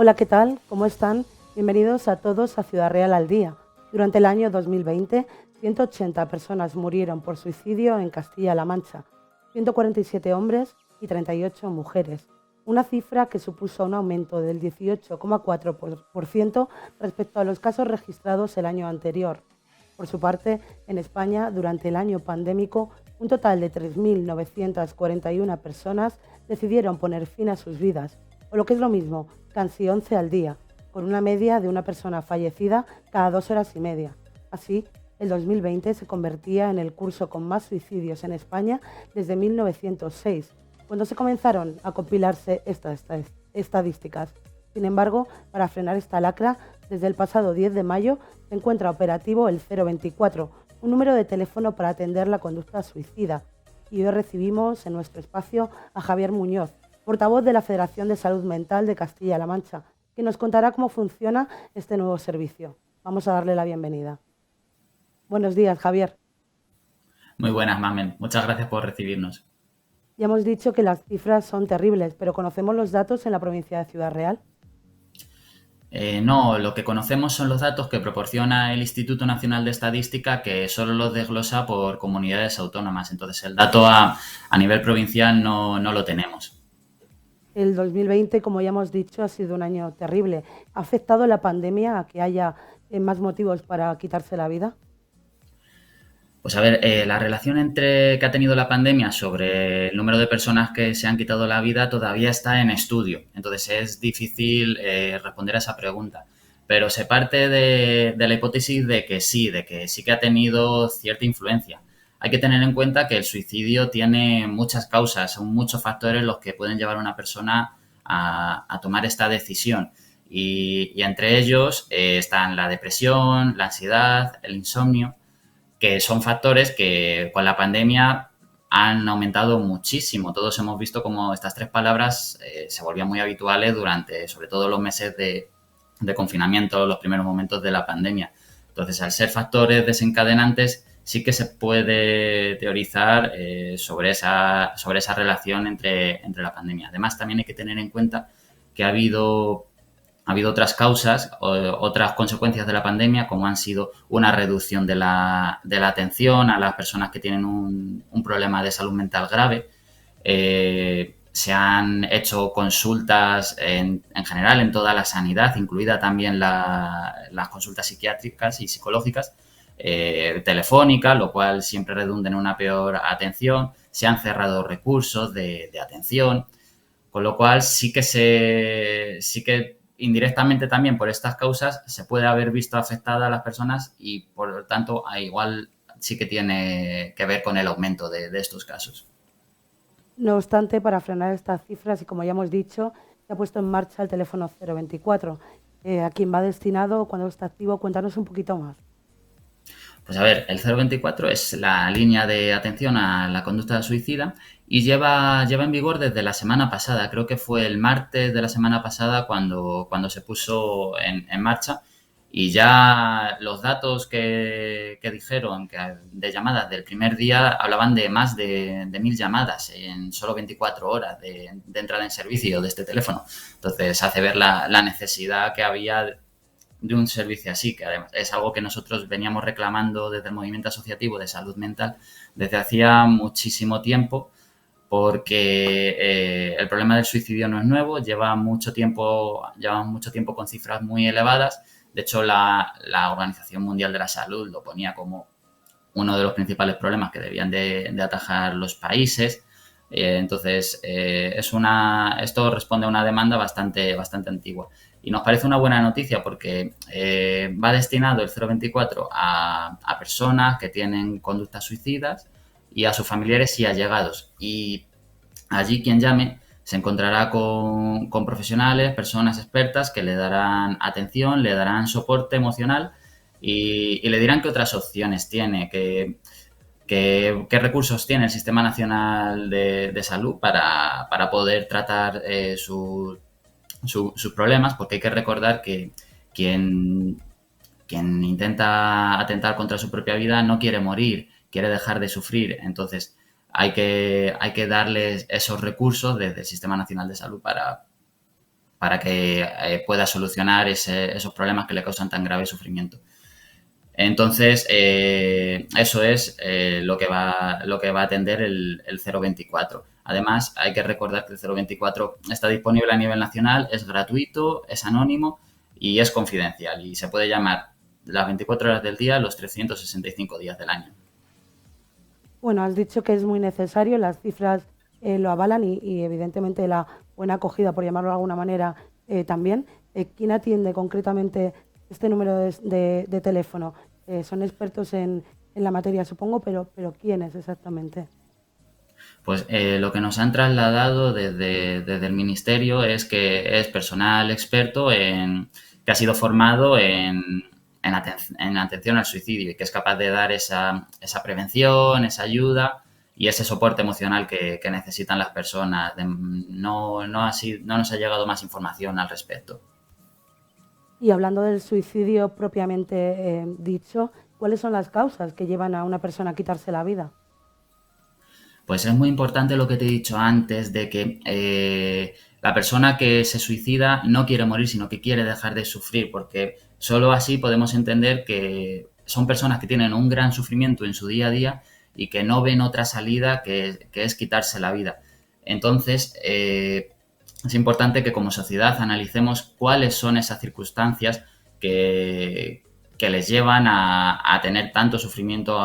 Hola, ¿qué tal? ¿Cómo están? Bienvenidos a todos a Ciudad Real al Día. Durante el año 2020, 180 personas murieron por suicidio en Castilla-La Mancha, 147 hombres y 38 mujeres, una cifra que supuso un aumento del 18,4% respecto a los casos registrados el año anterior. Por su parte, en España, durante el año pandémico, un total de 3.941 personas decidieron poner fin a sus vidas, o lo que es lo mismo, casi 11 al día, con una media de una persona fallecida cada 2 horas y media. Así, el 2020 se convertía en el curso con más suicidios en España desde 1906, cuando se comenzaron a compilarse estas estadísticas. Sin embargo, para frenar esta lacra, desde el pasado 10 de mayo se encuentra operativo el 024, un número de teléfono para atender la conducta suicida. Y hoy recibimos en nuestro espacio a Javier Muñoz, portavoz de la Federación de Salud Mental de Castilla-La Mancha, que nos contará cómo funciona este nuevo servicio. Vamos a darle la bienvenida. Buenos días, Javier. Muy buenas, Mamen. Muchas gracias por recibirnos. Ya hemos dicho que las cifras son terribles, pero ¿conocemos los datos en la provincia de Ciudad Real? No, lo que conocemos son los datos que proporciona el Instituto Nacional de Estadística, que solo los desglosa por comunidades autónomas. Entonces, el dato a nivel provincial no lo tenemos. El 2020, como ya hemos dicho, ha sido un año terrible. ¿Ha afectado la pandemia a que haya más motivos para quitarse la vida? Pues a ver, la relación que ha tenido la pandemia sobre el número de personas que se han quitado la vida todavía está en estudio. Entonces es difícil responder a esa pregunta. Pero se parte de la hipótesis de que sí que ha tenido cierta influencia. Hay que tener en cuenta que el suicidio tiene muchas causas, son muchos factores los que pueden llevar a una persona a tomar esta decisión. Y entre ellos están la depresión, la ansiedad, el insomnio, que son factores que con la pandemia han aumentado muchísimo. Todos hemos visto cómo estas tres palabras se volvían muy habituales durante, sobre todo, los meses de confinamiento, los primeros momentos de la pandemia. Entonces, al ser factores desencadenantes, sí que se puede teorizar sobre esa relación entre la pandemia. Además, también hay que tener en cuenta que ha habido otras causas, otras consecuencias de la pandemia, como han sido una reducción de la atención a las personas que tienen un problema de salud mental grave. Se han hecho consultas en general en toda la sanidad, incluida también las consultas psiquiátricas y psicológicas, telefónicas, lo cual siempre redunda en una peor atención. Se han cerrado recursos de atención, con lo cual sí que indirectamente también por estas causas se puede haber visto afectada a las personas y por lo tanto igual sí que tiene que ver con el aumento de estos casos. No obstante, para frenar estas cifras, y como ya hemos dicho, se ha puesto en marcha el teléfono 024. ¿A quién va destinado? ¿Cuándo está activo? Cuéntanos un poquito más. Pues a ver, el 024 es la línea de atención a la conducta suicida y lleva en vigor desde la semana pasada. Creo que fue el martes de la semana pasada cuando se puso en marcha, y ya los datos que dijeron de llamadas del primer día hablaban de más de 1.000 llamadas en solo 24 horas de entrada en servicio de este teléfono. Entonces hace ver la necesidad que había de un servicio así, que además es algo que nosotros veníamos reclamando desde el movimiento asociativo de salud mental desde hacía muchísimo tiempo, porque el problema del suicidio no es nuevo, llevamos mucho tiempo con cifras muy elevadas. De hecho, la Organización Mundial de la Salud lo ponía como uno de los principales problemas que debían de atajar los países. Entonces, esto responde a una demanda bastante antigua. Y nos parece una buena noticia porque va destinado el 024 a personas que tienen conductas suicidas y a sus familiares y allegados. Y allí quien llame se encontrará con profesionales, personas expertas que le darán atención, le darán soporte emocional y le dirán qué otras opciones tiene, qué recursos tiene el Sistema Nacional de Salud para poder tratar sus problemas, porque hay que recordar que quien, quien intenta atentar contra su propia vida no quiere morir, quiere dejar de sufrir. Entonces, hay que darles esos recursos desde el Sistema Nacional de Salud para que pueda solucionar esos problemas que le causan tan grave sufrimiento. Entonces, eso es lo que va a atender el 024. Además, hay que recordar que el 024 está disponible a nivel nacional, es gratuito, es anónimo y es confidencial. Y se puede llamar las 24 horas del día, los 365 días del año. Bueno, has dicho que es muy necesario, las cifras lo avalan y evidentemente la buena acogida, por llamarlo de alguna manera, también. ¿Quién atiende concretamente este número de teléfono? Son expertos en la materia, supongo, pero ¿quiénes exactamente? Pues lo que nos han trasladado desde el ministerio es que es personal experto que ha sido formado en atención al suicidio y que es capaz de dar esa prevención, esa ayuda y ese soporte emocional que necesitan las personas. No nos ha llegado más información al respecto. Y hablando del suicidio propiamente dicho, ¿cuáles son las causas que llevan a una persona a quitarse la vida? Pues es muy importante lo que te he dicho antes de que la persona que se suicida no quiere morir, sino que quiere dejar de sufrir, porque solo así podemos entender que son personas que tienen un gran sufrimiento en su día a día y que no ven otra salida que es quitarse la vida. Entonces, es importante que como sociedad analicemos cuáles son esas circunstancias que, que les llevan a tener tanto sufrimiento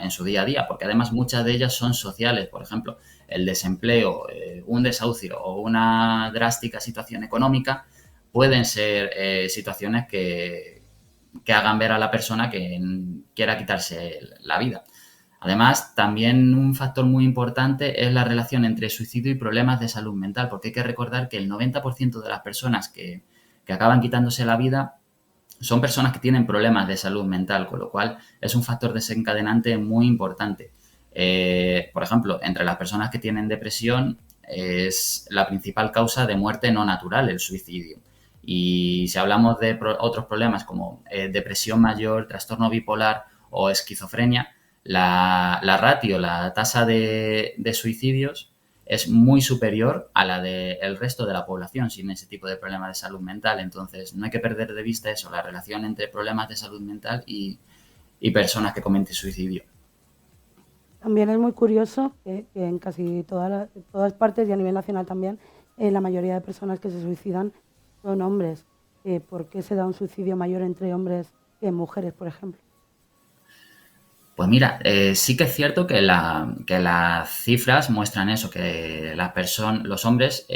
en su día a día, porque además muchas de ellas son sociales, por ejemplo, el desempleo, un desahucio o una drástica situación económica pueden ser situaciones que hagan ver a la persona que quiera quitarse la vida. Además, también un factor muy importante es la relación entre suicidio y problemas de salud mental, porque hay que recordar que el 90% de las personas que acaban quitándose la vida son personas que tienen problemas de salud mental, con lo cual es un factor desencadenante muy importante. Por ejemplo, entre las personas que tienen depresión es la principal causa de muerte no natural, el suicidio. Y si hablamos de otros problemas como depresión mayor, trastorno bipolar o esquizofrenia, la ratio, la tasa de suicidios es muy superior a la del resto de la población sin ese tipo de problemas de salud mental. Entonces, no hay que perder de vista eso, la relación entre problemas de salud mental y personas que cometen suicidio. También es muy curioso que en casi todas partes y a nivel nacional también, la mayoría de personas que se suicidan son hombres. ¿Por qué se da un suicidio mayor entre hombres que en mujeres, por ejemplo? Pues mira, sí que es cierto que las cifras muestran eso, que los hombres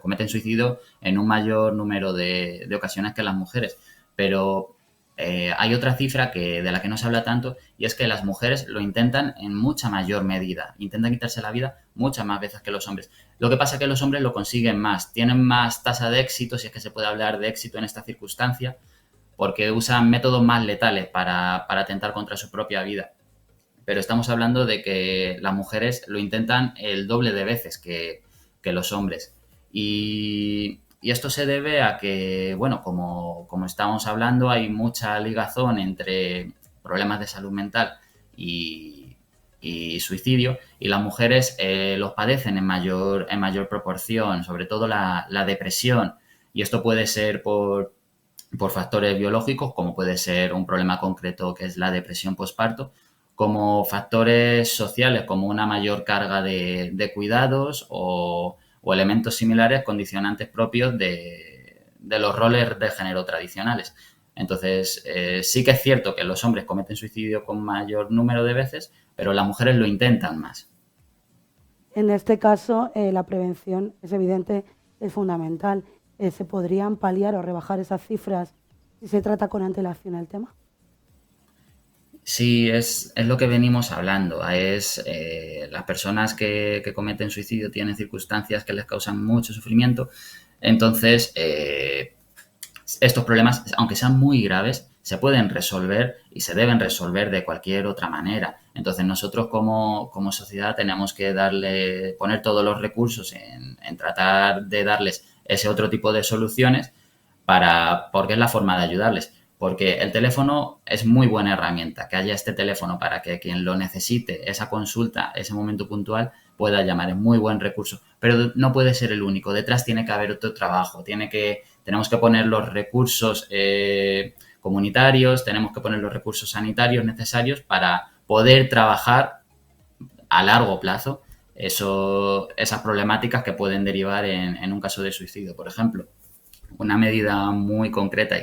cometen suicidio en un mayor número de ocasiones que las mujeres. Pero hay otra cifra de la que no se habla tanto y es que las mujeres lo intentan en mucha mayor medida. Intentan quitarse la vida muchas más veces que los hombres. Lo que pasa es que los hombres lo consiguen más, tienen más tasa de éxito, si es que se puede hablar de éxito en esta circunstancia, porque usan métodos más letales para atentar contra su propia vida. Pero estamos hablando de que las mujeres lo intentan el doble de veces que los hombres. Y esto se debe a que, bueno, como estamos hablando, hay mucha ligazón entre problemas de salud mental y suicidio, y las mujeres los padecen en mayor proporción, sobre todo la depresión. Y esto puede ser por factores biológicos, como puede ser un problema concreto que es la depresión postparto, como factores sociales, como una mayor carga de cuidados o elementos similares condicionantes propios de los roles de género tradicionales. Entonces, sí que es cierto que los hombres cometen suicidio con mayor número de veces, pero las mujeres lo intentan más. En este caso, la prevención es evidente, es fundamental. ¿Se podrían paliar o rebajar esas cifras si se trata con antelación el tema? Sí, es lo que venimos hablando. Las personas que cometen suicidio tienen circunstancias que les causan mucho sufrimiento. Entonces, estos problemas, aunque sean muy graves, se pueden resolver y se deben resolver de cualquier otra manera. Entonces, nosotros como sociedad tenemos que poner todos los recursos en tratar de darles ese otro tipo de soluciones porque es la forma de ayudarles. Porque el teléfono es muy buena herramienta, que haya este teléfono para que quien lo necesite, esa consulta, ese momento puntual, pueda llamar. Es muy buen recurso. pero no puede ser el único. Detrás tiene que haber otro trabajo, tenemos que poner los recursos comunitarios, tenemos que poner los recursos sanitarios necesarios para poder trabajar a largo plazo esas problemáticas que pueden derivar en un caso de suicidio, por ejemplo. Una medida muy concreta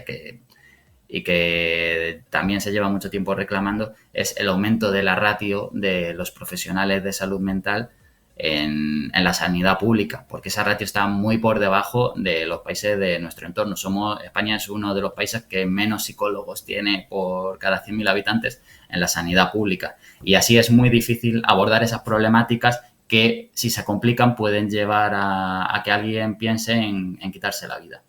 y que también se lleva mucho tiempo reclamando es el aumento de la ratio de los profesionales de salud mental en la sanidad pública, porque esa ratio está muy por debajo de los países de nuestro entorno. España es uno de los países que menos psicólogos tiene por cada 100.000 habitantes en la sanidad pública. Y así es muy difícil abordar esas problemáticas que, si se complican, pueden llevar a que alguien piense en quitarse la vida.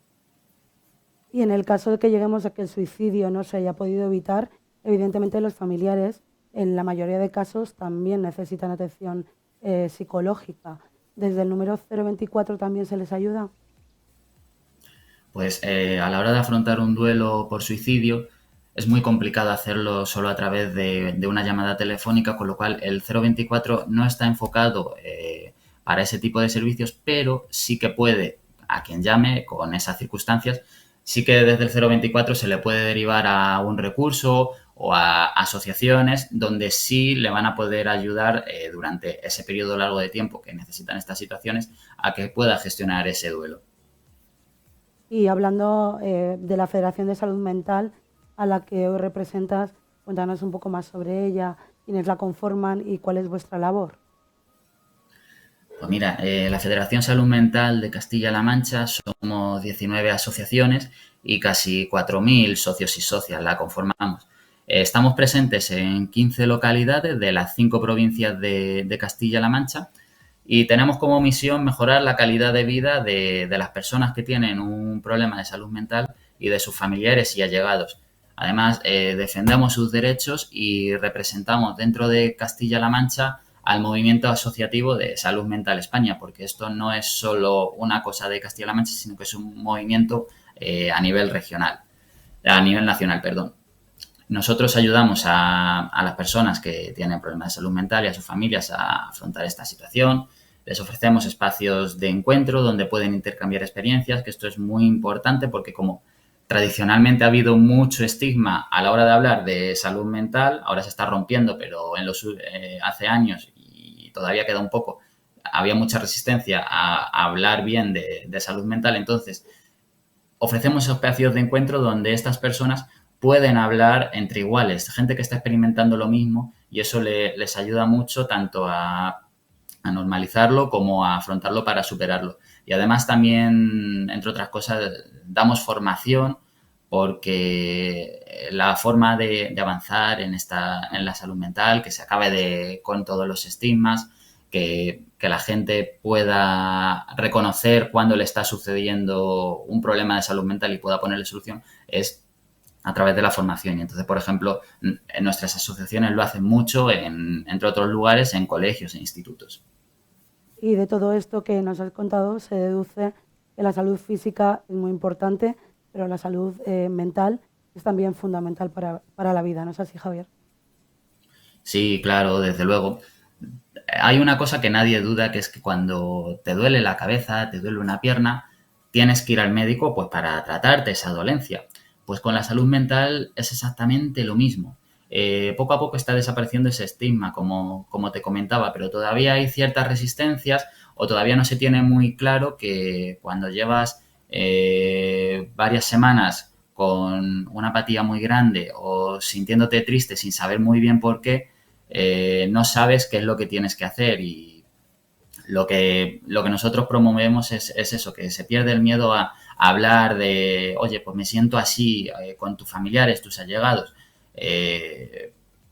Y en el caso de que lleguemos a que el suicidio no se haya podido evitar, evidentemente los familiares, en la mayoría de casos, también necesitan atención psicológica. ¿Desde el número 024 también se les ayuda? Pues a la hora de afrontar un duelo por suicidio es muy complicado hacerlo solo a través de una llamada telefónica, con lo cual el 024 no está enfocado para ese tipo de servicios, pero sí que puede, a quien llame con esas circunstancias, sí que desde el 024 se le puede derivar a un recurso o a asociaciones donde sí le van a poder ayudar durante ese periodo largo de tiempo que necesitan estas situaciones a que pueda gestionar ese duelo. Y hablando de la Federación de Salud Mental a la que hoy representas, cuéntanos un poco más sobre ella, quiénes la conforman y cuál es vuestra labor. Pues mira, la Federación Salud Mental de Castilla-La Mancha somos 19 asociaciones y casi 4.000 socios y socias la conformamos. Estamos presentes en 15 localidades de las 5 provincias de Castilla-La Mancha y tenemos como misión mejorar la calidad de vida de las personas que tienen un problema de salud mental y de sus familiares y allegados. Además, defendemos sus derechos y representamos dentro de Castilla-La Mancha al movimiento asociativo de Salud Mental España, porque esto no es solo una cosa de Castilla-La Mancha, sino que es un movimiento a nivel nacional, perdón. Nosotros ayudamos a las personas que tienen problemas de salud mental y a sus familias a afrontar esta situación. Les ofrecemos espacios de encuentro donde pueden intercambiar experiencias, que esto es muy importante porque como tradicionalmente ha habido mucho estigma a la hora de hablar de salud mental, ahora se está rompiendo, pero hace años y todavía queda un poco, había mucha resistencia a hablar bien de salud mental. Entonces, ofrecemos espacios de encuentro donde estas personas pueden hablar entre iguales, gente que está experimentando lo mismo, y eso les ayuda mucho tanto a normalizarlo como a afrontarlo para superarlo. Y además también, entre otras cosas, damos formación porque la forma de avanzar en la salud mental, que se acabe con todos los estigmas, que la gente pueda reconocer cuando le está sucediendo un problema de salud mental y pueda ponerle solución, es a través de la formación. Y entonces, por ejemplo, en nuestras asociaciones lo hacen mucho, entre otros lugares, en colegios e institutos. Y de todo esto que nos has contado se deduce que la salud física es muy importante, pero la salud mental es también fundamental para la vida, ¿no es así, Javier? Sí, claro, desde luego. Hay una cosa que nadie duda, que es que cuando te duele la cabeza, te duele una pierna, tienes que ir al médico pues para tratarte esa dolencia. Pues con la salud mental es exactamente lo mismo. Poco a poco está desapareciendo ese estigma, como te comentaba, pero todavía hay ciertas resistencias o todavía no se tiene muy claro que cuando llevas varias semanas con una apatía muy grande o sintiéndote triste sin saber muy bien por qué, no sabes qué es lo que tienes que hacer. Y lo que nosotros promovemos es eso, que se pierde el miedo a hablar de, oye, pues me siento así, con tus familiares, tus allegados,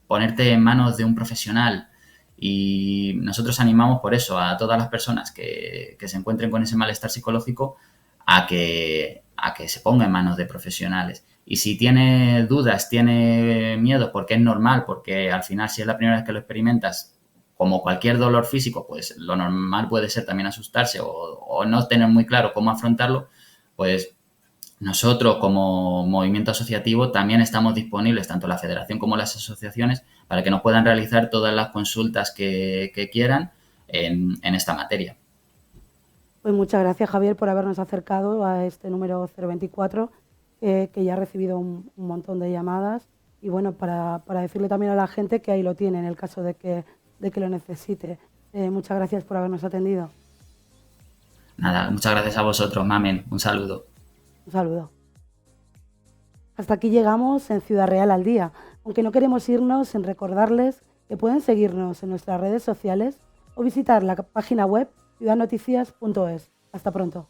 ponerte en manos de un profesional. Y nosotros animamos por eso a todas las personas que se encuentren con ese malestar psicológico a que se ponga en manos de profesionales. Y si tiene dudas, tiene miedo, porque es normal, porque al final si es la primera vez que lo experimentas, como cualquier dolor físico, pues lo normal puede ser también asustarse o no tener muy claro cómo afrontarlo, pues nosotros como movimiento asociativo también estamos disponibles, tanto la federación como las asociaciones, para que nos puedan realizar todas las consultas que quieran en esta materia. Pues muchas gracias, Javier, por habernos acercado a este número 024, que ya ha recibido un montón de llamadas. Y bueno, para decirle también a la gente que ahí lo tiene en el caso de que lo necesite. Muchas gracias por habernos atendido. Nada, muchas gracias a vosotros, Mamen. Un saludo. Un saludo. Hasta aquí llegamos en Ciudad Real al Día, aunque no queremos irnos sin recordarles que pueden seguirnos en nuestras redes sociales o visitar la página web ciudadnoticias.es. Hasta pronto.